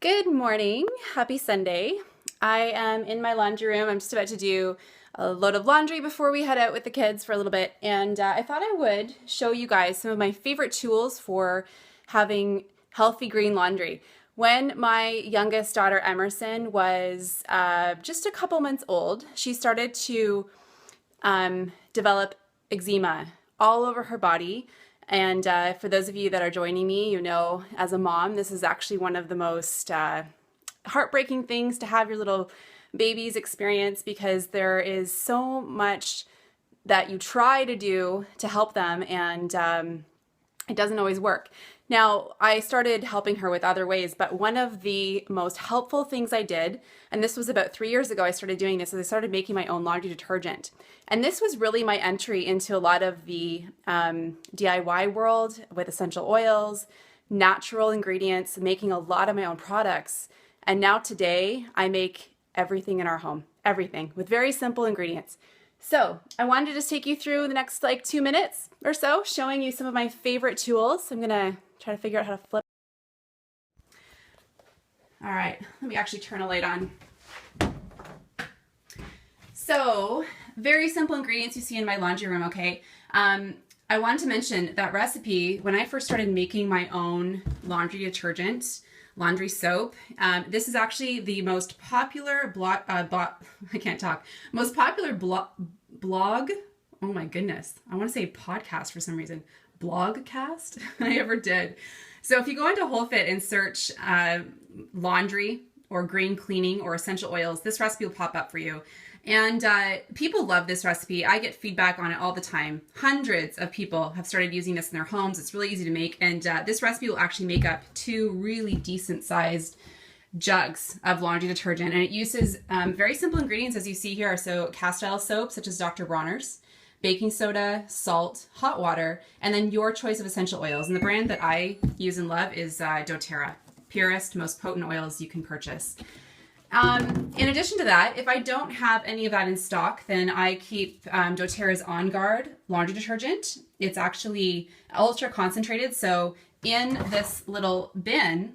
Good morning. Happy Sunday. I am in my laundry room. I'm just about to do a load of laundry before we head out with the kids for a little bit. And I thought I would show you guys some of my favorite tools for having healthy green laundry. When my youngest daughter, Emerson, was just a couple months old, she started to develop eczema all over her body. And for those of you that are joining me, you know, as a mom, this is actually one of the most heartbreaking things to have your little babies experience, because there is so much that you try to do to help them, and it doesn't always work. Now, I started helping her with other ways, but one of the most helpful things I did, and this was about 3 years ago I started doing this, is I started making my own laundry detergent. And this was really my entry into a lot of the DIY world with essential oils, natural ingredients, making a lot of my own products. And now today, I make everything in our home, everything, with very simple ingredients. So I wanted to just take you through the next 2 minutes or so, showing you some of my favorite tools. I'm gonna try to figure out how to flip. All right, let me actually turn a light on. So, very simple ingredients you see in my laundry room, okay? I wanted to mention that recipe, when I first started making my own laundry detergent, laundry soap, this is actually the most popular most popular blog, oh my goodness, I want to say podcast for some reason, blogcast I ever did. So if you go into Hol Fit and search laundry or green cleaning or essential oils, this recipe will pop up for you. And people love this recipe. I get feedback on it all the time. Hundreds of people have started using this in their homes. It's really easy to make. And this recipe will actually make up 2 really decent sized jugs of laundry detergent. And it uses very simple ingredients, as you see here. So cast iron soap, such as Dr. Bronner's, baking soda, salt, hot water, and then your choice of essential oils. And the brand that I use and love is doTERRA. Purest, most potent oils you can purchase. In addition to that, if I don't have any of that in stock, then I keep doTERRA's On Guard laundry detergent. It's actually ultra concentrated. So in this little bin,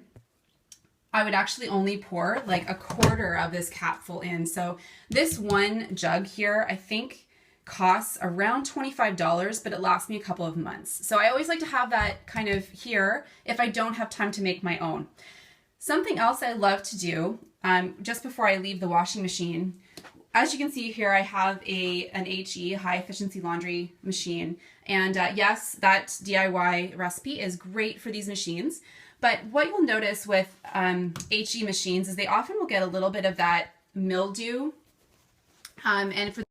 I would actually only pour like a quarter of this capful in. So this one jug here, I think costs around $25, but it lasts me a couple of months. So I always like to have that kind of here if I don't have time to make my own. Something else I love to do just before I leave the washing machine, as you can see here, I have an HE, high efficiency laundry machine. And yes, that DIY recipe is great for these machines. But what you'll notice with HE machines is they often will get a little bit of that mildew. And for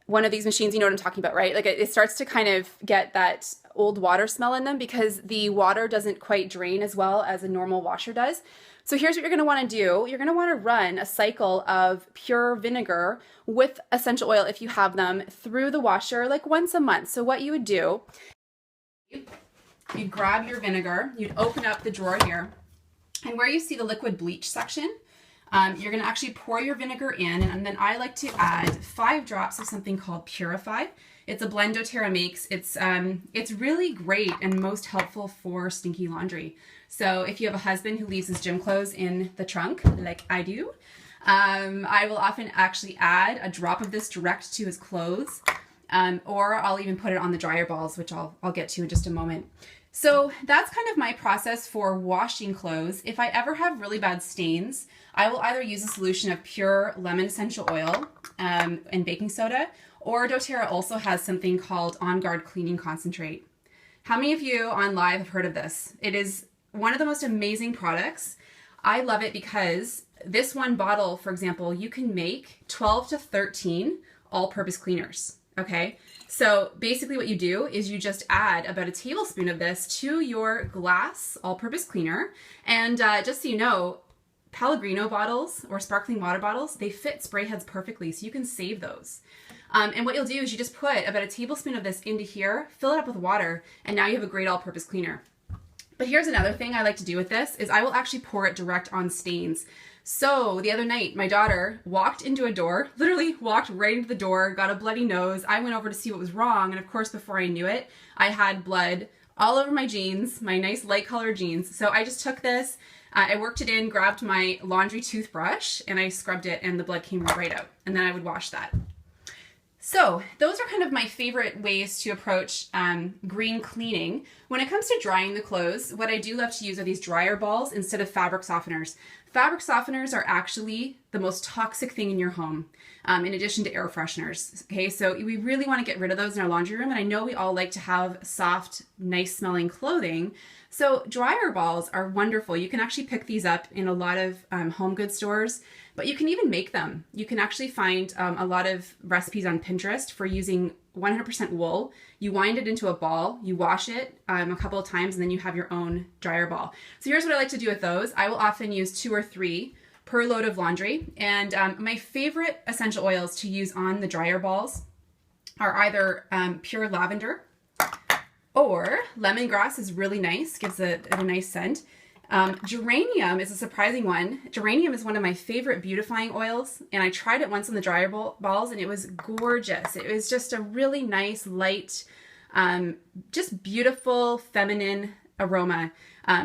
one of these machines, you know what I'm talking about, right? Like it starts to kind of get that old water smell in them because the water doesn't quite drain as well as a normal washer does. So here's what you're going to want to do. You're going to want to run a cycle of pure vinegar with essential oil, if you have them, through the washer like once a month. So what you would do, you'd grab your vinegar, you'd open up the drawer here, and where you see the liquid bleach section, you're going to actually pour your vinegar in, and then I like to add 5 drops of something called Purify. It's a blend doTERRA makes. It's really great and most helpful for stinky laundry. So if you have a husband who leaves his gym clothes in the trunk, like I do, I will often actually add a drop of this direct to his clothes, or I'll even put it on the dryer balls, which I'll get to in just a moment. So that's kind of my process for washing clothes. If I ever have really bad stains, I will either use a solution of pure lemon essential oil and baking soda, or doTERRA also has something called On Guard Cleaning Concentrate. How many of you on live have heard of this? It is one of the most amazing products. I love it because this one bottle, for example, you can make 12 to 13 all-purpose cleaners, okay? So basically what you do is you just add about a tablespoon of this to your glass all-purpose cleaner. And just so you know, Pellegrino bottles or sparkling water bottles, they fit spray heads perfectly, so you can save those. And what you'll do is you just put about a tablespoon of this into here, fill it up with water, and now you have a great all-purpose cleaner. But here's another thing I like to do with this is I will actually pour it direct on stains. So the other night, my daughter walked into a door, literally walked right into the door, got a bloody nose. I went over to see what was wrong. And of course, before I knew it, I had blood all over my jeans, my nice light colored jeans. So I just took this, I worked it in, grabbed my laundry toothbrush, and I scrubbed it, and the blood came right out. And then I would wash that. So those are kind of my favorite ways to approach green cleaning. When it comes to drying the clothes, what I do love to use are these dryer balls instead of fabric softeners. Fabric softeners are actually the most toxic thing in your home, in addition to air fresheners. Okay, so we really want to get rid of those in our laundry room, and I know we all like to have soft, nice smelling clothing. So dryer balls are wonderful. You can actually pick these up in a lot of home goods stores, but you can even make them. You can actually find a lot of recipes on Pinterest for using 100% wool. You wind it into a ball, you wash it a couple of times, and then you have your own dryer ball. So here's what I like to do with those. I will often use 2 or 3 per load of laundry. And my favorite essential oils to use on the dryer balls are either pure lavender, or lemongrass is really nice, gives it a nice scent. Geranium is a surprising one. Geranium is one of my favorite beautifying oils, and I tried it once on the dryer balls, and it was gorgeous. It was just a really nice, light, just beautiful, feminine aroma.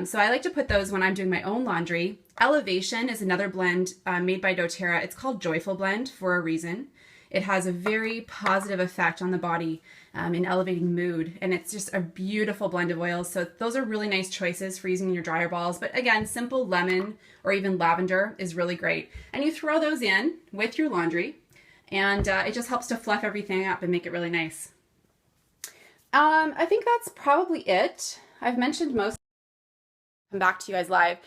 So I like to put those when I'm doing my own laundry. Elevation is another blend made by doTERRA. It's called Joyful Blend for a reason. It has a very positive effect on the body in elevating mood, and it's just a beautiful blend of oils. So those are really nice choices for using in your dryer balls. But again, simple lemon or even lavender is really great. And you throw those in with your laundry, and it just helps to fluff everything up and make it really nice. I think that's probably it. I've mentioned most. Come back to you guys live.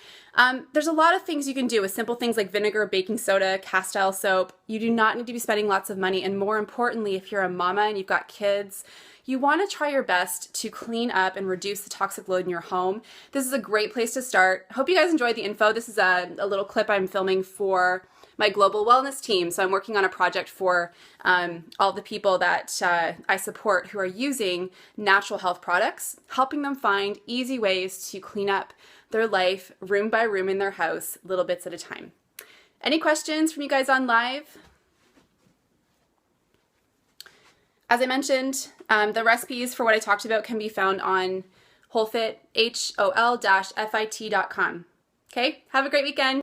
There's a lot of things you can do with simple things like vinegar, baking soda, castile soap. You do not need to be spending lots of money. And more importantly, if you're a mama and you've got kids, you want to try your best to clean up and reduce the toxic load in your home. This is a great place to start. Hope you guys enjoyed the info. This is a little clip I'm filming for my global wellness team. So I'm working on a project for all the people that I support who are using natural health products, helping them find easy ways to clean up their life room by room in their house, little bits at a time. Any questions from you guys on live? As I mentioned, the recipes for what I talked about can be found on Hol Fit, HOL-FIT.com. Okay, have a great weekend.